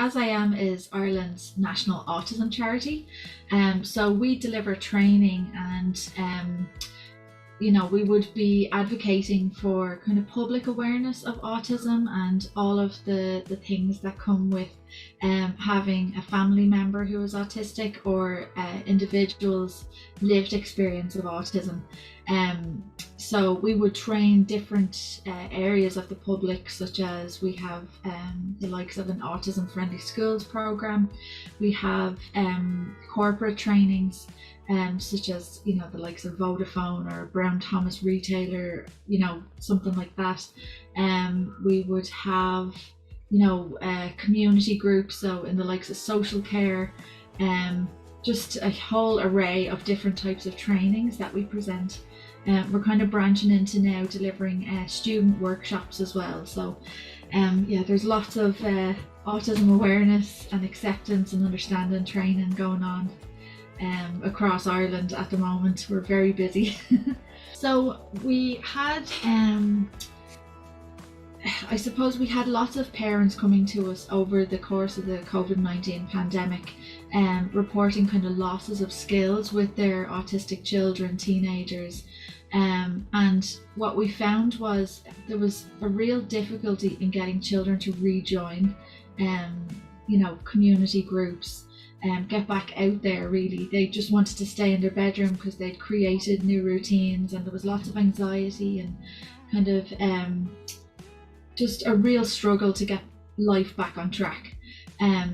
AsIAm is Ireland's national autism charity. So we deliver training and we would be advocating for kind of public awareness of autism and all of the things that come with having a family member who is autistic or individuals' lived experience of autism. So we would train different areas of the public, such as we have the likes of an autism friendly schools program. We have corporate trainings, such as the likes of Vodafone or Brown Thomas Retailer, something like that. We would have community groups, so in the likes of social care, just a whole array of different types of trainings that we present. We're kind of branching into now delivering student workshops as well. So there's lots of autism awareness and acceptance and understanding training going on across Ireland at the moment. We're very busy. So we had I suppose we had lots of parents coming to us over the course of the COVID-19 pandemic, reporting kind of losses of skills with their autistic children, teenagers. And what we found was there was a real difficulty in getting children to rejoin, community groups, get back out there really. They just wanted to stay in their bedroom because they'd created new routines, and there was lots of anxiety and kind of just a real struggle to get life back on track.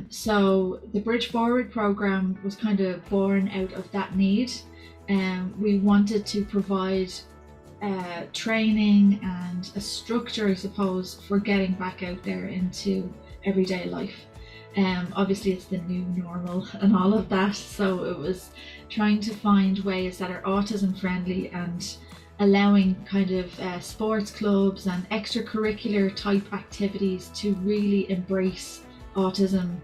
So the Bridge Forward program was kind of born out of that need. We wanted to provide training and a structure, I suppose, for getting back out there into everyday life. Obviously it's the new normal and all of that, so it was trying to find ways that are autism friendly and allowing kind of sports clubs and extracurricular type activities to really embrace autism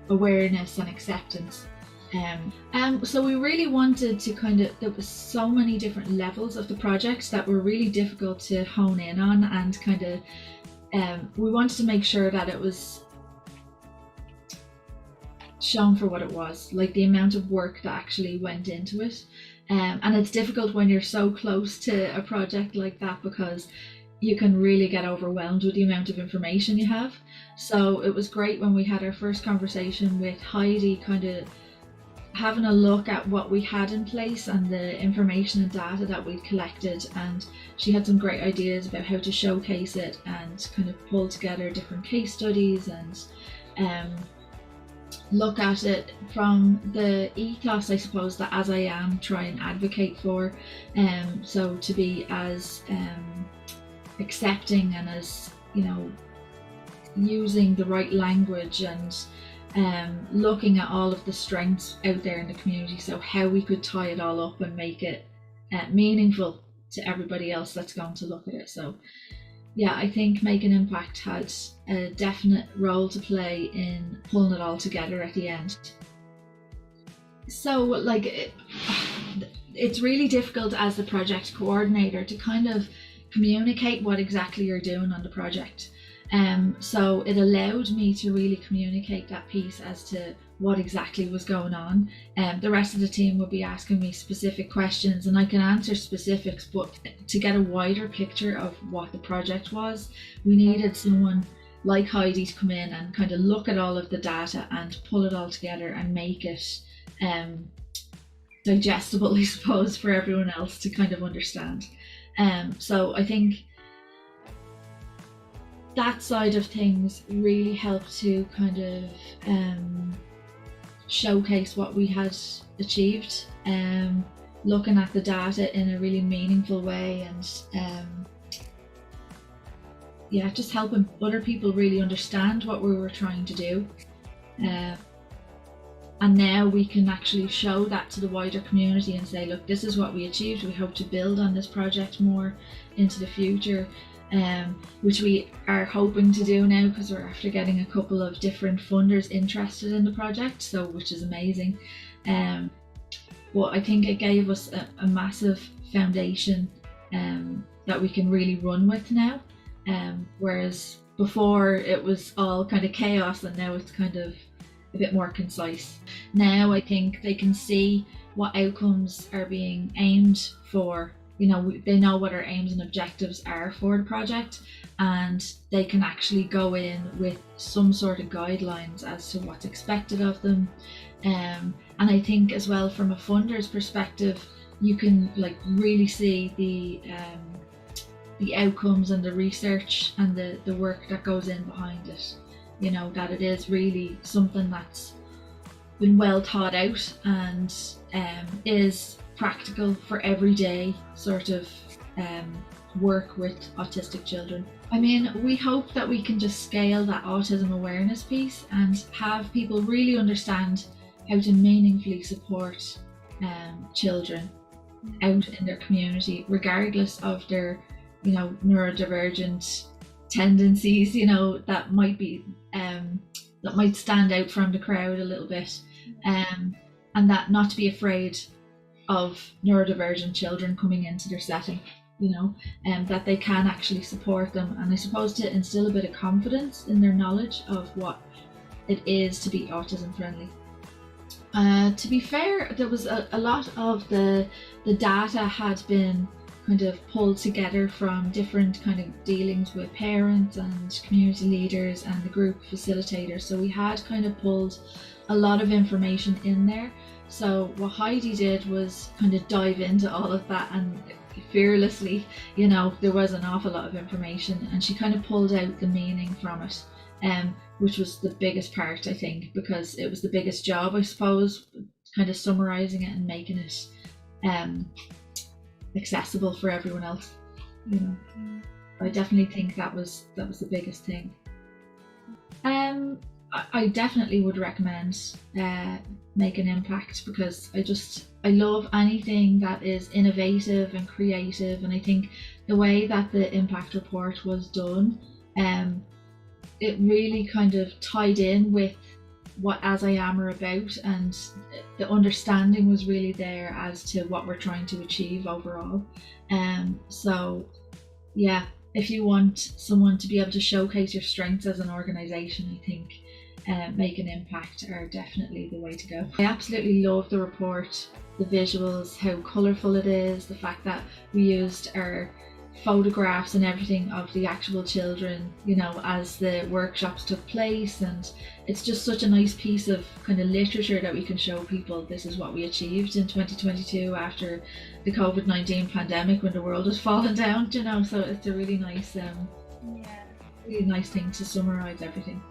awareness and acceptance. So we really wanted to there was so many different levels of the project that were really difficult to hone in on, and we wanted to make sure that it was shown for what it was, like the amount of work that actually went into it. And it's difficult when you're so close to a project like that, because you can really get overwhelmed with the amount of information you have. So it was great when we had our first conversation with Heidi, kind of having a look at what we had in place and the information and data that we'd collected, and she had some great ideas about how to showcase it and kind of pull together different case studies and look at it from the ethos, I suppose, that AsIAm try and advocate for. So to be as accepting and as using the right language and looking at all of the strengths out there in the community, so how we could tie it all up and make it meaningful to everybody else that's going to look at it. So yeah, I think Make an Impact had a definite role to play in pulling it all together at the end. So it's really difficult as the project coordinator to kind of communicate what exactly you're doing on the project. So it allowed me to really communicate that piece as to what exactly was going on. The rest of the team would be asking me specific questions, and I can answer specifics, but to get a wider picture of what the project was, we needed someone like Heidi to come in and kind of look at all of the data and pull it all together and make it digestible, I suppose, for everyone else to kind of understand. So I think that side of things really helped to kind of showcase what we had achieved, looking at the data in a really meaningful way, and just helping other people really understand what we were trying to do. And now we can actually show that to the wider community and say, look, this is what we achieved. We hope to build on this project more into the future. Which we are hoping to do now, because we're after getting a couple of different funders interested in the project, so which is amazing. But I think it gave us a massive foundation that we can really run with now. Whereas before it was all kind of chaos, and now it's kind of a bit more concise. Now I think they can see what outcomes are being aimed for. You know, they know what our aims and objectives are for the project, and they can actually go in with some sort of guidelines as to what's expected of them. And I think as well, from a funder's perspective, you can like really see the outcomes and the research and the work that goes in behind it. You know, that it is really something that's been well thought out and is practical for everyday sort of work with autistic children. I mean, we hope that we can just scale that autism awareness piece and have people really understand how to meaningfully support children out in their community, regardless of their, you know, neurodivergent tendencies, you know, that might be that might stand out from the crowd a little bit, and that not to be afraid of neurodivergent children coming into their setting, you know, and that they can actually support them, and I suppose to instill a bit of confidence in their knowledge of what it is to be autism friendly. To be fair, there was a lot of the data had been kind of pulled together from different kind of dealings with parents and community leaders and the group facilitators. So we had kind of pulled a lot of information in there. So what Heidi did was kind of dive into all of that, and fearlessly, you know, there was an awful lot of information, and she kind of pulled out the meaning from it, which was the biggest part, I think, because it was the biggest job, I suppose, kind of summarizing it and making it accessible for everyone else, you know. I definitely think that was the biggest thing. I definitely would recommend Make an Impact, because I love anything that is innovative and creative, and I think the way that the impact report was done, it really kind of tied in with what AsIAm are about, and the understanding was really there as to what we're trying to achieve overall. So yeah, if you want someone to be able to showcase your strengths as an organisation, I think Make an Impact are definitely the way to go. I absolutely love the report, the visuals, how colourful it is, the fact that we used our photographs and everything of the actual children, you know, as the workshops took place, and it's just such a nice piece of kind of literature that we can show people. This is what we achieved in 2022 after the COVID-19 pandemic, when the world was falling down, you know. So it's a really nice really nice thing to summarise everything.